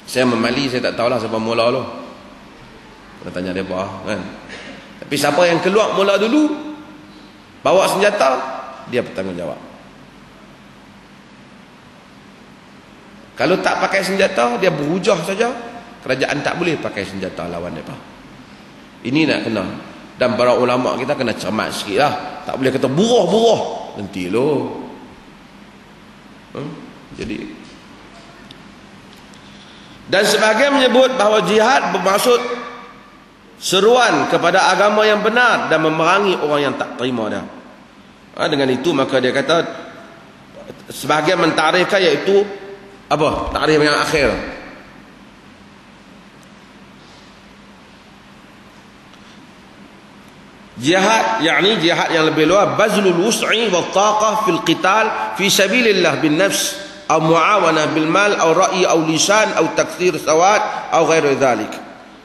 Saya memali, saya tak tahulah siapa mula tu. Kena tanya mereka kan. Tapi siapa yang keluar mula dulu, bawa senjata, dia bertanggungjawab. Kalau tak pakai senjata, dia berhujah saja, kerajaan tak boleh pakai senjata lawan mereka. Ini nak kena. Dan para ulama kita kena cermat sikit lah. Tak boleh kata buruh-buruh, nanti lo. Jadi, dan sebahagian menyebut bahawa jihad bermaksud seruan kepada agama yang benar dan memerangi orang yang tak terima dia. Dengan itu maka dia kata, sebahagian mentarifkan iaitu apa? Takrif yang akhir. Jihad, yakni jihad yang lebih luas, bazlul wus'i wa taqah fil qital fi sabilillah bin nafs aw muawanah bil mal aw ra'i aw lisan aw takthir sawat aw ghairu dhalik.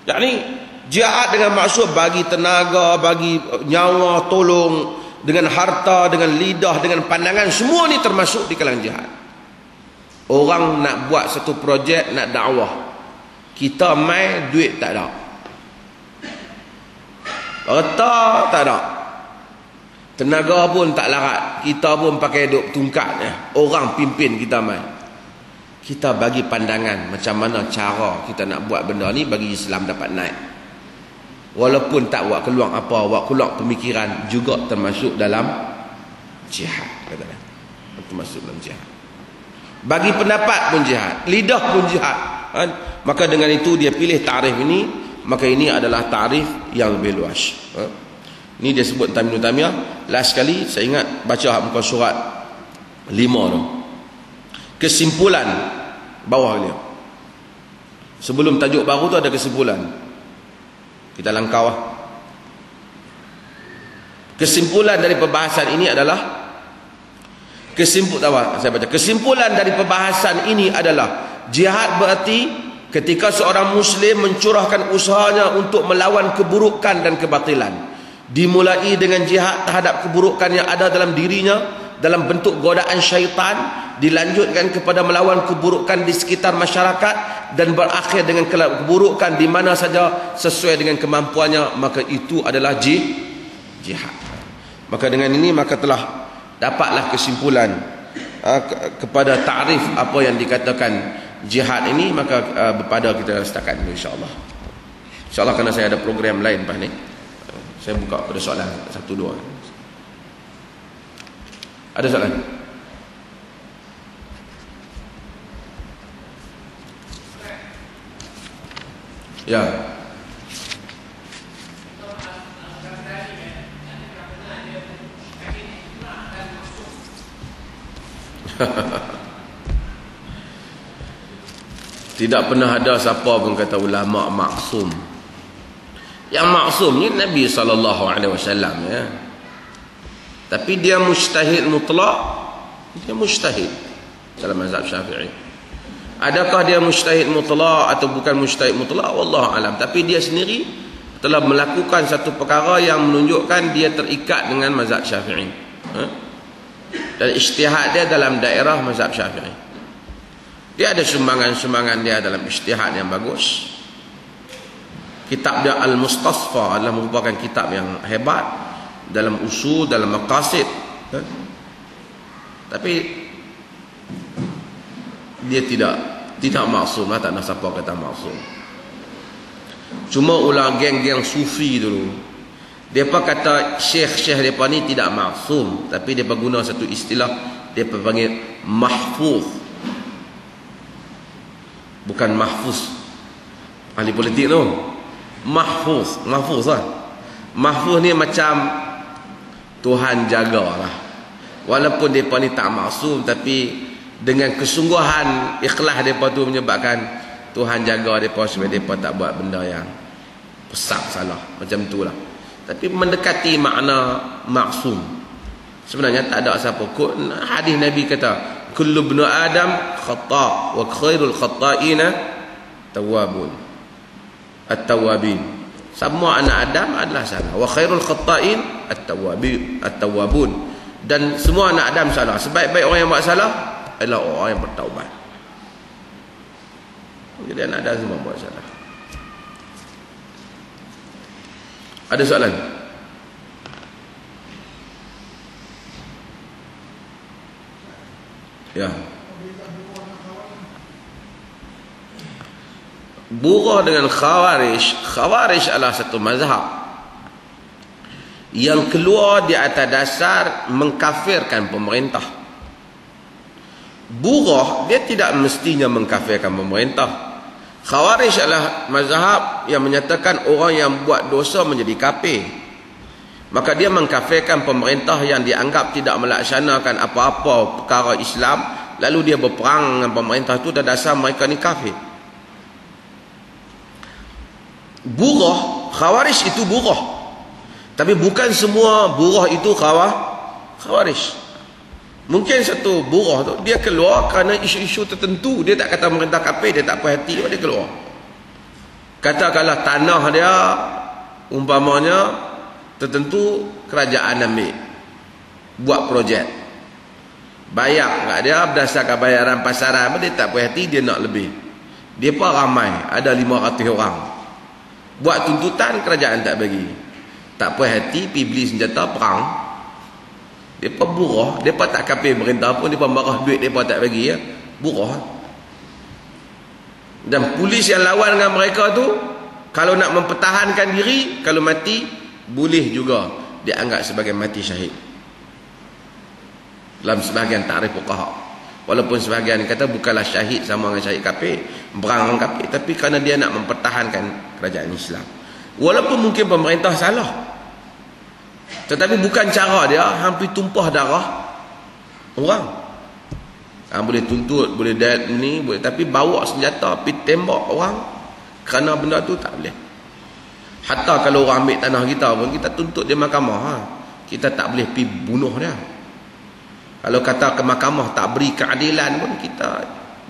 Yakni jihad dengan maksud bagi tenaga, bagi nyawa, tolong, dengan harta, dengan lidah, dengan pandangan, semua ni termasuk di kalangan jihad. Orang nak buat satu projek, nak dakwah, kita mai duit tak ada, harta tak ada, tenaga pun tak larat, kita pun pakai duk tungkat, orang pimpin kita mai. Kita bagi pandangan macam mana cara kita nak buat benda ni bagi Islam dapat naik. Walaupun tak buat keluar apa, buat keluar pemikiran, juga termasuk dalam jihad, katakan. Termasuk dalam jihad. Bagi pendapat pun jihad, lidah pun jihad. Maka dengan itu dia pilih tarikh ini, maka ini adalah tarikh yang lebih luas. Ini dia sebut Tamimul Tamiyah. Last sekali saya ingat baca muka surat 5 tu. Kesimpulan bawah dia. Sebelum tajuk baru tu ada kesimpulan. Kita langkau lah. Kesimpulan dari pembahasan ini adalah kesimpulan dari pembahasan ini adalah jihad berarti ketika seorang muslim mencurahkan usahanya untuk melawan keburukan dan kebatilan. Dimulai dengan jihad terhadap keburukan yang ada dalam dirinya dalam bentuk godaan syaitan, dilanjutkan kepada melawan keburukan di sekitar masyarakat, dan berakhir dengan keburukan di mana saja sesuai dengan kemampuannya, maka itu adalah jihad. Maka dengan ini maka telah dapatlah kesimpulan kepada takrif apa yang dikatakan jihad ini. Maka pada kita setakat ini insya-Allah. Insya-Allah kerana saya ada program lain lepas ni. Saya buka pada soalan 1-2. Ada soalan? Ya. Tidak pernah ada siapa pun kata ulama maksum. Yang maksum ni Nabi SAW, ya. Tapi dia mujtahid mutlak. Dia mujtahid dalam mazhab Syafi'i. Adakah dia mujtahid mutlak atau bukan mujtahid mutlak, wallahu alam. Tapi dia sendiri telah melakukan satu perkara yang menunjukkan dia terikat dengan mazhab Syafi'i. Dan ijtihad dia dalam daerah mazhab Syafi'i. Dia ada sumbangan-sumbangan dia dalam ijtihad yang bagus. Kitab dia Al-Mustasfa adalah merupakan kitab yang hebat dalam usul, dalam maqasid. Tapi dia tidak maksum lah. Tak nak siapa kata maksum. Cuma ulah geng-geng sufi dulu, mereka kata syekh-syekh mereka ni tidak maksum, tapi mereka guna satu istilah, mereka panggil mahfuz. Bukan mahfuz ahli politik tu. Mahfuz lah. Mahfuz ni macam Tuhan jagalah. Walaupun mereka ni tak maksum, tapi dengan kesungguhan ikhlas mereka tu menyebabkan Tuhan jaga mereka supaya mereka tak buat benda yang besar salah. Macam tu lah. Tapi mendekati makna maksum. Sebenarnya tak ada siapa. Hadis Nabi kata, kullu ibnu Adam khata' wa khairul khata'ina tawwabun. At-tawwabin. Semua anak Adam adalah salah. Wa khairul khata'in at-tawwabun. Dan semua anak Adam salah. Sebaik-baik orang yang buat salah adalah orang yang bertaubat. Jadi anak dah semua buat salah. Ada soalan? Ya. Buruh dengan Khawarij adalah satu mazhab yang keluar di atas dasar mengkafirkan pemerintah. Buruh dia tidak mestinya mengkafirkan pemerintah. Khawarij adalah mazhab yang menyatakan orang yang buat dosa menjadi kafir, maka dia mengkafirkan pemerintah yang dianggap tidak melaksanakan apa-apa perkara Islam, lalu dia berperang dengan pemerintah itu dan dasar mereka ni kafir. Buruh, Khawarij itu buruh, tapi bukan semua buruh itu Khawarij. Mungkin satu buruh tu dia keluar kerana isu-isu tertentu, dia tak kata pemerintah kafir, dia tak puas hati, dia keluar. Katakanlah tanah dia umpamanya tertentu kerajaan ambil, buat projek, bayar kat dia berdasarkan bayaran pasaran, dia tak puas hati, dia nak lebih. Dia pun ramai, ada 500 orang. Buat tuntutan, kerajaan tak bagi. Tak puas hati, pergi beli senjata perang. Dia pun buruh, dia pun tak kafir pemerintah pun, dia pun marah duit dia pun tak bagi ya. Buruh. Dan polis yang lawan dengan mereka tu, kalau nak mempertahankan diri, kalau mati boleh juga dianggap sebagai mati syahid. Dalam sebahagian takrif fuqaha. Walaupun sebahagian kata bukanlah syahid sama dengan syahid kafir, berang orang kafir, tapi kerana dia nak mempertahankan kerajaan Islam. Walaupun mungkin pemerintah salah, tetapi bukan cara dia, hampir tumpah darah orang. Boleh tuntut, boleh ni, boleh, tapi bawa senjata pergi tembak orang kerana benda tu tak boleh. Hatta kalau orang ambil tanah kita pun, kita tuntut dia mahkamah, kita tak boleh pergi bunuh dia. Kalau kata ke mahkamah tak beri keadilan pun, kita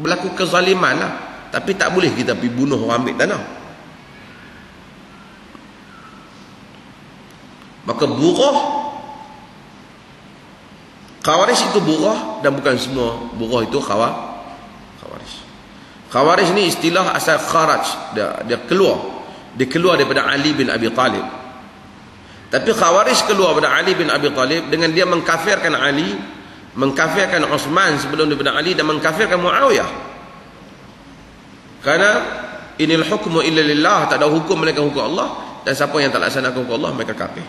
berlaku kezaliman lah, tapi tak boleh kita pergi bunuh orang ambil tanah. Maka buruh, Khawarij itu buruh, dan bukan semua buruh itu Khawarij. Khawarij ni istilah asal kharaj, dia keluar daripada Ali bin Abi Talib. Tapi Khawarij keluar daripada Ali bin Abi Talib dengan dia mengkafirkan Ali, mengkafirkan Uthman sebelum daripada Ali, dan mengkafirkan Muawiyah. Kerana inil hukmu illa lillah, tak ada hukum melainkan hukum Allah, dan siapa yang tak laksanakan hukum Allah mereka kafir.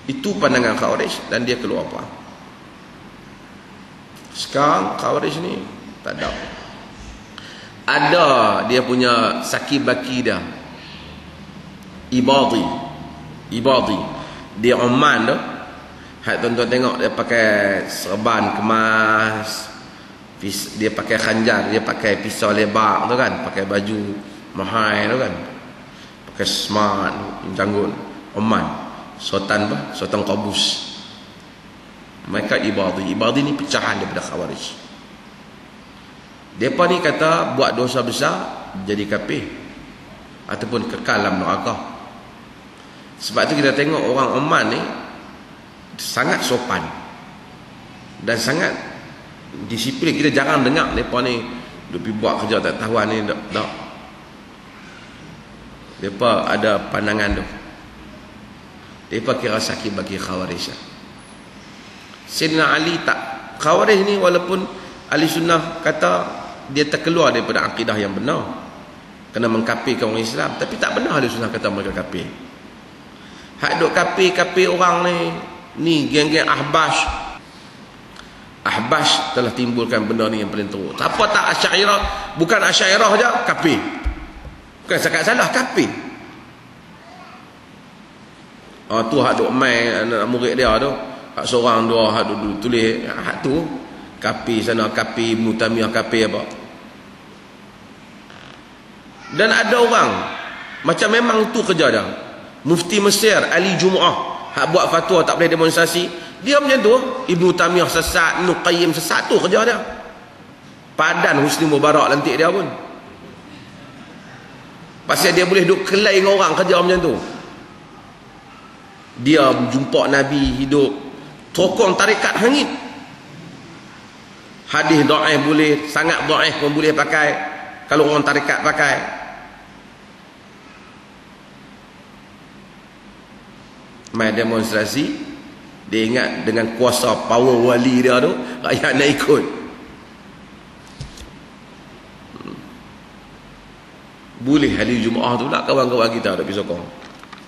Itu pandangan Khawarij, dan dia keluar perang. Sekarang Khawarij ni tak ada. Ada dia punya saki-baki dia, Ibadi di Oman tu. Hak tuan-tuan tengok dia pakai serban kemas, dia pakai khanjar, dia pakai pisau lebar tu kan, pakai baju mahal tu kan, pakai smart janggut. Oman Sultan Qabus. Mereka Ibadi ni pecahan daripada Khawarij. Mereka ni kata buat dosa besar jadi kafir ataupun kekal dalam neraka. Sebab tu kita tengok orang Oman ni sangat sopan dan sangat disiplin. Kita jarang dengar mereka ni pergi buat kerja tak tahuan ni, tak. Mereka ada pandangan tu. Mereka kira sakit bagi Khawarij. Sayyidina Ali tak. Khawarij ni walaupun Ahli Sunnah kata dia terkeluar daripada akidah yang benar, kena mengkafirkan orang Islam, tapi tak benar Ahli Sunnah kata mereka kafir. Hak duk kafir orang ni geng-geng Ahbash telah timbulkan benda ni yang paling teruk. Apa tak Asy'ariyah, bukan Asy'ariyah je kafir. Bukan sekat salah kafir. Tu hak duk main anak murid dia tu, hak seorang dua hak duk tulis hak tu kafir sana, kafir Ibn Taimiyah, kafir apa. Dan ada orang macam memang tu kerja dia. Mufti Mesir Ali Jumu'ah hak buat fatwa tak boleh demonstrasi, dia macam tu. Ibn Taimiyah sesat, Ibn Qayyim sesat, tu kerja dia. Padan Husni Mubarak lantik dia pun. Pasal dia boleh duk kelai dengan orang kerja macam tu. Dia jumpa Nabi hidup, tokong tarikat hangit. Hadis dhaif boleh, sangat dhaif pun boleh pakai. Kalau orang tarekat pakai. Mai demonstrasi, dia ingat dengan kuasa power wali dia tu, rakyat nak ikut. Boleh hari Jumaat tu lah kawan-kawan kita ada pergi sokong.